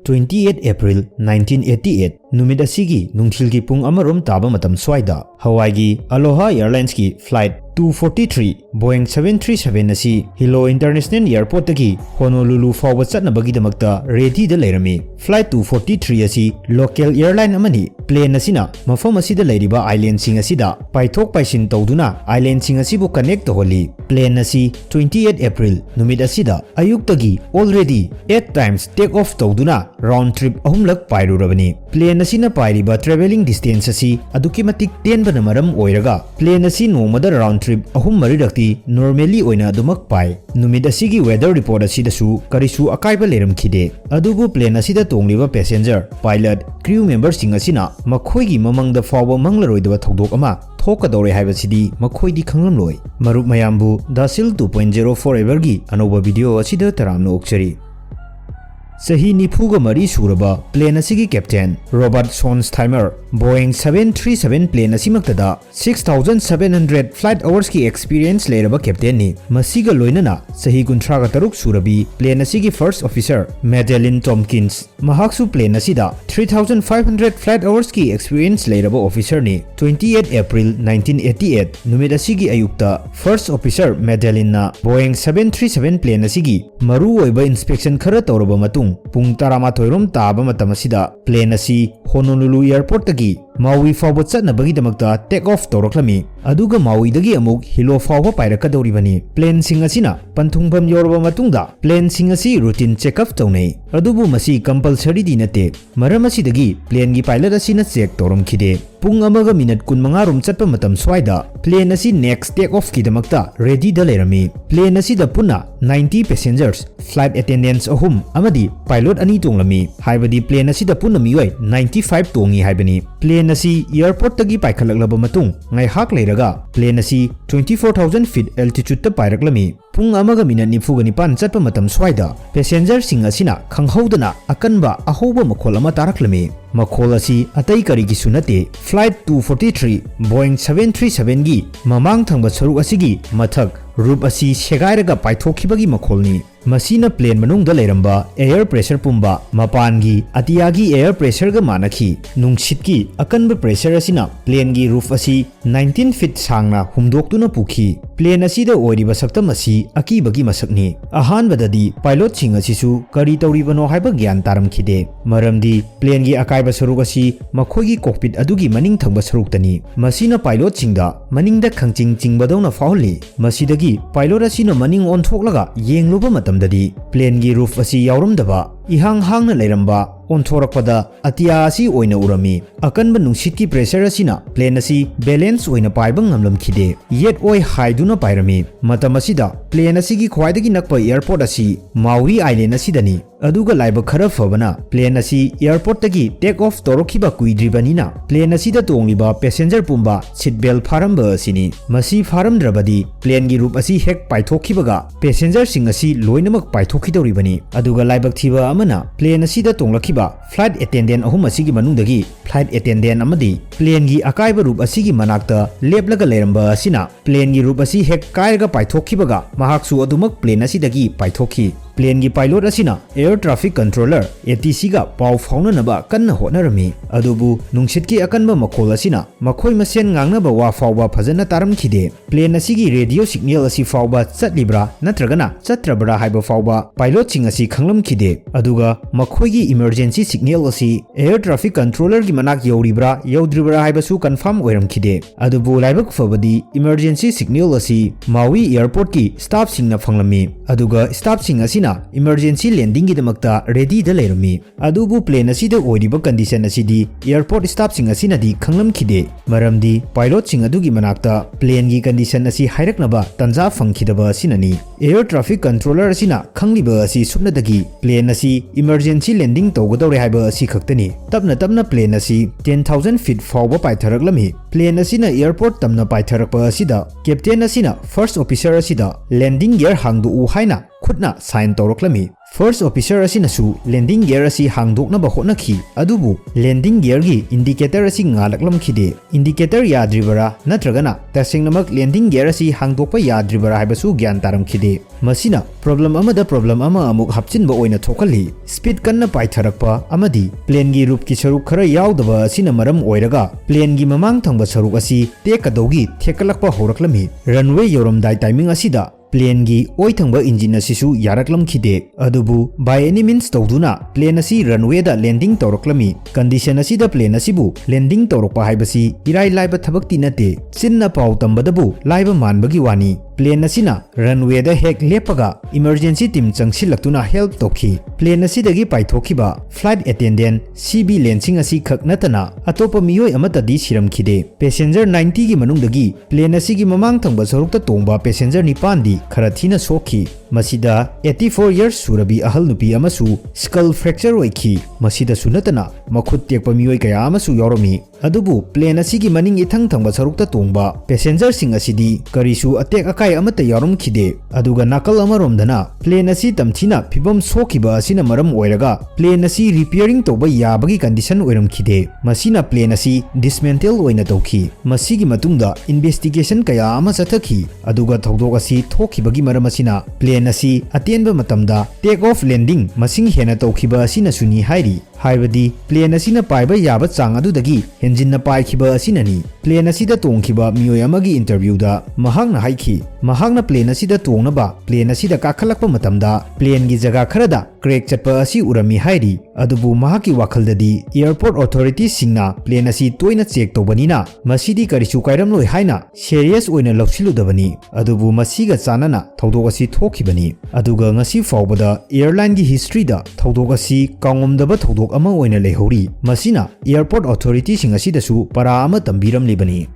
28 April 1988 numit asigi nungthilgi pung amarom taba matam swaida Hawaii Aloha Airlines ki flight 243 Boeing 737 asi Hilo International Airport tagi Honolulu fawba chatnabagi damakta ready da leirami flight 243 asi local airline amani plane asina mafam asida leiriba island sing asida paithok paisin tawduna island sing asibu connect tawhali plane asi 28 April numit asida ayuk tagi already 8 times take off tawduna round trip ahumlak pairurabani plane asina pairiba traveling distance asi aduki matik tenbana maram oiraga plane asi nomada round trip ahum maridakti normally oina dumak pai numit asigi weather report asidasu karisu akaiba leram khide adubu plane asida tongliba passenger pilot crew members sing asina makhoigi mamangda fawba manglaroidaba Thoudok ama thokadore haibasidi makhoidi khanglamloi marup mayambu DAshil 2.0 4Ever gi anoba video asida taramna okchari Sahi nifuga mari suraba plane asigi captain Robert Sonstimer Boeing 737 plane asimaktada 6700 flight hours ki experience leiraba captain ni masiga loinana sahi kuntraga taruk surabi plane asigi first officer Madeline Tompkins mahaksu plane asida 3500 flight hours ki experience leiraba officer ni 28 April 1988 numit asigi ayukta first officer Madeline na Boeing 737 plane asigi maru oiba inspection khara tawraba matung pung tarama thoirom taba matam asida plane asi Honolulu airport tagi Maui fawba chatnabagi damakta take off tawraklami aduga Maui dagi amuk Hilo fawba pairakadoribani plane sing asina panthungpham yoraba matungda plane sing asi routine check up tawnai adubu masi compulsory di nate maram asidagi plane gi pilot asina check tawramkhide pung amaga minute 15 rom chatpa matam swaida plane asi next take off ki damakta ready da lerami plane asida punna 90 passengers flight attendants ahum amadi pilot ani tonglami haibadi plane asida punna miwai 95 tongi haibani plane asi airport tagi paikhalak matung ngai hak leiraga plane asi 24000 feet altitude ta pairaklami pung amaga minute nifuga nipan chatpa matam swaida passenger sing asina khanghaudana akanba ahoba makhol ama taraklami makhol asi atai karigi sunate flight 243 Boeing 737 gi mamang thangba saruk asigi mathak rup asi segairaga paithokibagi makholni masina plane manungda leiramba air pressure pumba mapangi atiyagi air pressure ga manakhi nungshitki akanba pressure asina plane gi roof asi 19 feet sangna humdoktuna pukhi plane asida oiriba saktam asi akibagi masakni ahanbadadi pilot sing asisu kari tawribano haiba gyan taramkhide maramdi plane gi akaiba saruk asi makhoigi cockpit adugi maning thangba saruktani masina pilot singda maningda khangching chingbadona faholi masidagi pilot asina maning onthoklaga yengluba matam dadi plane gi roof asi yauramdaba ihang hangna leiramba onthorakpada atia asi oina urami akanba nungshitki pressure asina plane asi balance oina paiba ngamlamkhide yet oi haiduna pairami matam asida plane asigi khwaidagi nakpa airport asi Maui Island asidani aduga laiba khara fabana plane asi airport tagi take off torokhiba kuidribanina plane asida tongliba passenger pumba seat belt faramba asini masi faramdrabadi plane gi roof asi hek paithokhibaga passenger sing asi loinamak paithokidoribani aduga laibak thiba amana plane asida tonglakhiba flight attendant ahum asigi manungdagi flight attendant amadi plane gi akaiba roof asigi manakta leplaga leiramba asina plane gi roof asi hek kairaga paithokhibaga mahaksu adumak plane asidagi paithokhi plane gi pilot asina air traffic controller ATC ga paw faunanaba kanna honarami adubu nungshitki akanba makhol asina makhoi masen ngangnaba wa fawba phajana taramkhide plane asigi radio signal asi fawba chatlibra natragana chatrabra haiba fawba pilot sing asi khanglamkhide aduga makhoi gi emergency signal asi air traffic controller gi manak yauribra yaudribra haiba su confirm oiramkhide adubu laibak fabadi emergency signal asi Maui airport ki staff singna phanglami aduga staff sing asina emergency landing gi damakta ready da leirami adubu plane asida oiriba condition asidi airport staff sing asina di khanglamkhide maramdi pilot sing adugi manakta plane gi condition asi hairaknaba tanja phangkhidaba asinani air traffic controller asina khangliba asi supnadagi plane asi emergency landing tawgadore haiba asi khaktani tapna plane asi 10000 feet fawba paitharaklami plane asina airport tamna paitharakpa asida captain asina first officer asida landing gear hangdu u haina khutna sign tawraklami First officer asinasu landing gear asi hangdoknaba hotnakhi adubu landing gear gi indicator asi ngalaklamkhide indicator yadribara natragana tasingnamak landing gear asi hangdokpa yadribara haibasu gyan taramkhide masina problem amada problem ama amuk hapchinba oina thokali speed kanna paitharakpa amadi plane gi roof ki saruk khara yaudaba asina maram oiraga plane gi mamang thangba saruk asi tekadaugi thekalakpa horaklami runway yoramdai timing asida plane gi oithangba engine asisu yaraklamkhide adubu by any means tawduna plane asi runway da landing tawraklami condition asida plane asibu landing tawrokpa haibasi irai laiba thabakti nate chinna paw tambadabu laiba manbagi wani plane asina runway da hek lepaga emergency team changsilaktuna help tokhi plane asidagi paithokhiba flight attendant CB lensing asi khaknatana atopa miyoi amatadi siramkhide passenger 90 gi manungdagi plane asigi mamang thangba sarukta tongba passenger nipandi khara thina sokhi masida 84 years surabi ahal nupi amasu skull fracture oikhi masida sunatana makhut tekpa miyoi kaya amasu yoromi adubu plane asigi maning ithang thangba sarukta tongba passenger sing asidi karisu atek akai amata yarum khide aduga nakal amaromdana plane asi tamthina phibam sokhiba asina maram oiraga plane asi repairing toba yabagi condition oiram khide masina plane asi dismantle oina tokhi masigi matungda investigation kaya ama chathakhi aduga Thoudok asi thokhibagi maram asina plane asi atenba matamda take off landing masing hena tokhiba asina suni hairi haibadi plane asina paiba yaba chang adudagi henjinna paikhiba asinani plane asida tongkhiba miyoi amagi interview da mahakna haikhi mahakna plane asida tongnaba plane asida kakhalakpa matamda plane gi jaga kharada crack chatpa asi urami hairi adubu mahaki wakaldadi airport authorities singna plane asi toina check tobanina masidi karichu kairamloi haina serious oina lawsiludabani adubu masiga chanana Thoudok asi thokhibani aduga ngasi fawbada airline gi history da Thoudok asi kangomdaba Thoudok ama oina lehori masina airport authorities sing asidasu para ama tambiram libani